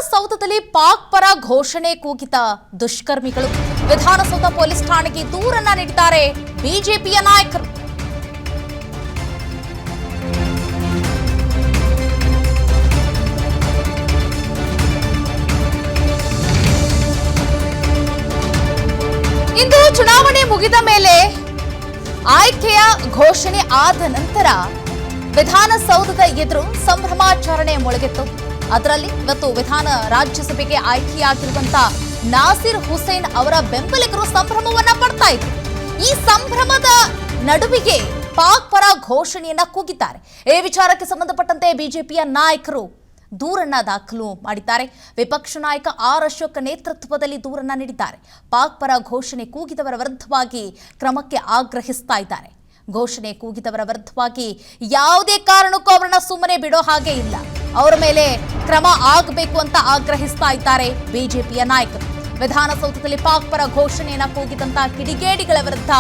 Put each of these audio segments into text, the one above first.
ವಿಧಾನಸೌಧದಲ್ಲಿ ಪಾಕ್ ಪರ ಘೋಷಣೆ ಕೂಗಿದ ದುಷ್ಕರ್ಮಿಗಳು ವಿಧಾನಸೌಧ ಪೊಲೀಸ್ ಠಾಣೆಗೆ ದೂರನ್ನ ನೀಡಿದ್ದಾರೆ ಬಿಜೆಪಿಯ ನಾಯಕರು. ಇಂದು ಚುನಾವಣೆ ಮುಗಿದ ಮೇಲೆ ಆಯ್ಕೆಯ ಘೋಷಣೆ ಆದ ನಂತರ ವಿಧಾನಸೌಧದ ಎದುರು ಸಂಭ್ರಮಾಚರಣೆ ಮೊಳಗಿತ್ತು. ಅದರಲ್ಲಿ ಇವತ್ತು ರಾಜ್ಯಸಭೆಗೆ ಆಯ್ಕೆಯಾಗಿರುವಂತಹ ನಾಸಿರ್ ಹುಸೇನ್ ಅವರ ಬೆಂಬಲಿಗರು ಸಂಭ್ರಮವನ್ನ ಪಡ್ತಾ ಇದ್ರು. ಈ ಸಂಭ್ರಮದ ನಡುವಿಗೆ ಪಾಕ್ ಪರ ಘೋಷಣೆಯನ್ನ ಕೂಗಿದ್ದಾರೆ. ಈ ವಿಚಾರಕ್ಕೆ ಸಂಬಂಧಪಟ್ಟಂತೆ ಬಿಜೆಪಿಯ ನಾಯಕರು ದೂರನ್ನ ದಾಖಲು ಮಾಡಿದ್ದಾರೆ. ವಿಪಕ್ಷ ನಾಯಕ ಆರ್ ಅಶೋಕ್ ನೇತೃತ್ವದಲ್ಲಿ ದೂರನ್ನ ನೀಡಿದ್ದಾರೆ. ಪಾಕ್ ಪರ ಘೋಷಣೆ ಕೂಗಿದವರ ವಿರುದ್ಧವಾಗಿ ಕ್ರಮಕ್ಕೆ ಆಗ್ರಹಿಸ್ತಾ ಇದ್ದಾರೆ. ಘೋಷಣೆ ಕೂಗಿದವರ ವಿರುದ್ಧವಾಗಿ ಯಾವುದೇ ಕಾರಣಕ್ಕೂ ಅವರನ್ನ ಸುಮ್ಮನೆ ಬಿಡೋ ಹಾಗೆ ಇಲ್ಲ, ಅವರ ಮೇಲೆ ಕ್ರಮ ಆಗಬೇಕು ಅಂತ ಆಗ್ರಹಿಸ್ತಾ ಇದ್ದಾರೆ ಬಿಜೆಪಿಯ ನಾಯಕರು. ವಿಧಾನಸೌಧದಲ್ಲಿ ಪಾಕ್ ಪರ ಘೋಷಣೆಯನ್ನ ಕೂಗಿದಂತಹ ಕಿಡಿಗೇಡಿಗಳ ವಿರುದ್ಧ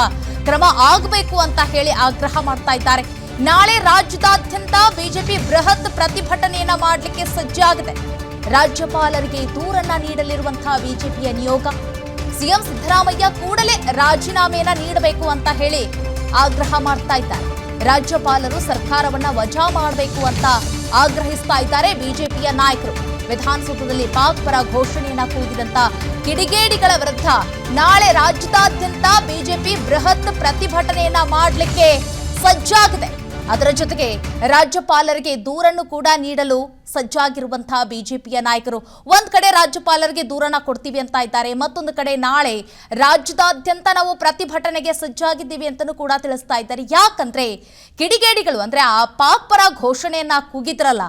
ಕ್ರಮ ಆಗಬೇಕು ಅಂತ ಹೇಳಿ ಆಗ್ರಹ ಮಾಡ್ತಾ ಇದ್ದಾರೆ. ನಾಳೆ ರಾಜ್ಯದಾದ್ಯಂತ ಬಿಜೆಪಿ ಬೃಹತ್ ಪ್ರತಿಭಟನೆಯನ್ನ ಮಾಡಲಿಕ್ಕೆ ಸಜ್ಜಾಗಿದೆ. ರಾಜ್ಯಪಾಲರಿಗೆ ದೂರನ್ನ ನೀಡಲಿರುವಂತಹ ಬಿಜೆಪಿಯ ನಿಯೋಗ ಸಿಎಂ ಸಿದ್ದರಾಮಯ್ಯ ಕೂಡಲೇ ರಾಜೀನಾಮೆಯನ್ನ ನೀಡಬೇಕು ಅಂತ ಹೇಳಿ ಆಗ್ರಹ ಮಾಡ್ತಾ ಇದ್ದಾರೆ. ರಾಜ್ಯಪಾಲರು ಸರ್ಕಾರವನ್ನ ವಜಾ ಮಾಡಬೇಕು ಅಂತ ಆಗ್ರಹಿಸ್ತಾ ಇದ್ದಾರೆ ಬಿಜೆಪಿಯ ನಾಯಕರು. ವಿಧಾನಸೌಧದಲ್ಲಿ ಪಾಕ್ ಪರ ಘೋಷಣೆಯನ್ನ ಕೂಗಿದಂತ ಕಿಡಿಗೇಡಿಗಳ ವಿರುದ್ಧ ನಾಳೆ ರಾಜ್ಯದಾದ್ಯಂತ ಬಿಜೆಪಿ ಬೃಹತ್ ಪ್ರತಿಭಟನೆಯನ್ನ ಮಾಡಲಿಕ್ಕೆ ಸಜ್ಜಾಗಿದೆ. ಅದರ ಜೊತೆಗೆ ರಾಜ್ಯಪಾಲರಿಗೆ ದೂರನ್ನು ಕೂಡ ನೀಡಲು ಸಜ್ಜಾಗಿರುವಂತಹ ಬಿಜೆಪಿಯ ನಾಯಕರು ಒಂದ್ ಕಡೆ ರಾಜ್ಯಪಾಲರಿಗೆ ದೂರನ್ನ ಕೊಡ್ತೀವಿ ಅಂತ ಇದ್ದಾರೆ, ಮತ್ತೊಂದು ಕಡೆ ನಾಳೆ ರಾಜ್ಯದಾದ್ಯಂತ ನಾವು ಪ್ರತಿಭಟನೆಗೆ ಸಜ್ಜಾಗಿದ್ದೀವಿ ಅಂತಲೂ ಕೂಡ ತಿಳಿಸ್ತಾ ಇದ್ದಾರೆ. ಯಾಕಂದ್ರೆ ಕಿಡಿಗೇಡಿಗಳು ಅಂದ್ರೆ ಆ ಪಾಕ್ ಪರ ಘೋಷಣೆಯನ್ನ ಕೂಗಿದ್ರಲ್ಲ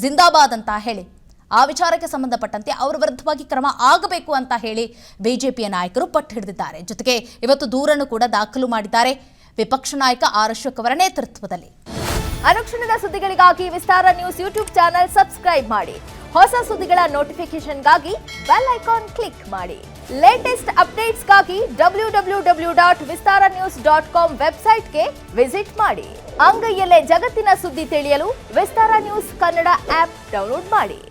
ಜಿಂದಾಬಾದ್ ಅಂತ ಹೇಳಿ, ಆ ವಿಚಾರಕ್ಕೆ ಸಂಬಂಧಪಟ್ಟಂತೆ ಅವರ ವಿರುದ್ಧವಾಗಿ ಕ್ರಮ ಆಗಬೇಕು ಅಂತ ಹೇಳಿ ಬಿಜೆಪಿಯ ನಾಯಕರು ಪಟ್ಟು ಹಿಡಿದಿದ್ದಾರೆ. ಜೊತೆಗೆ ಇವತ್ತು ದೂರನ್ನು ಕೂಡ ದಾಖಲು ಮಾಡಿದ್ದಾರೆ ವಿಪಕ್ಷ ನಾಯಕ ಆರ್ ಅಶೋಕ್ ಅವರ ನೇತೃತ್ವದಲ್ಲಿ. ಅನುಕ್ಷಣದ ಸುದ್ದಿಗಳಿಗಾಗಿ ವಿಸ್ತಾರ ನ್ಯೂಸ್ ಯೂಟ್ಯೂಬ್ ಚಾನೆಲ್ ಸಬ್ಸ್ಕ್ರೈಬ್ ಮಾಡಿ. ಹೊಸ ಸುದ್ದಿಗಳ ನೋಟಿಫಿಕೇಶನ್ಗಾಗಿ ಬೆಲ್ ಐಕಾನ್ ಕ್ಲಿಕ್ ಮಾಡಿ. ಲೇಟೆಸ್ಟ್ ಅಪ್ಡೇಟ್ಸ್ಗಾಗಿ www.vistaranews.com ವೆಬ್ಸೈಟ್ಗೆ ವಿಸಿಟ್ ಮಾಡಿ. ಅಂಗೈಯಲ್ಲೇ ಜಗತ್ತಿನ ಸುದ್ದಿ ತಿಳಿಯಲು ವಿಸ್ತಾರ ನ್ಯೂಸ್ ಕನ್ನಡ ಆಪ್ ಡೌನ್ಲೋಡ್ ಮಾಡಿ.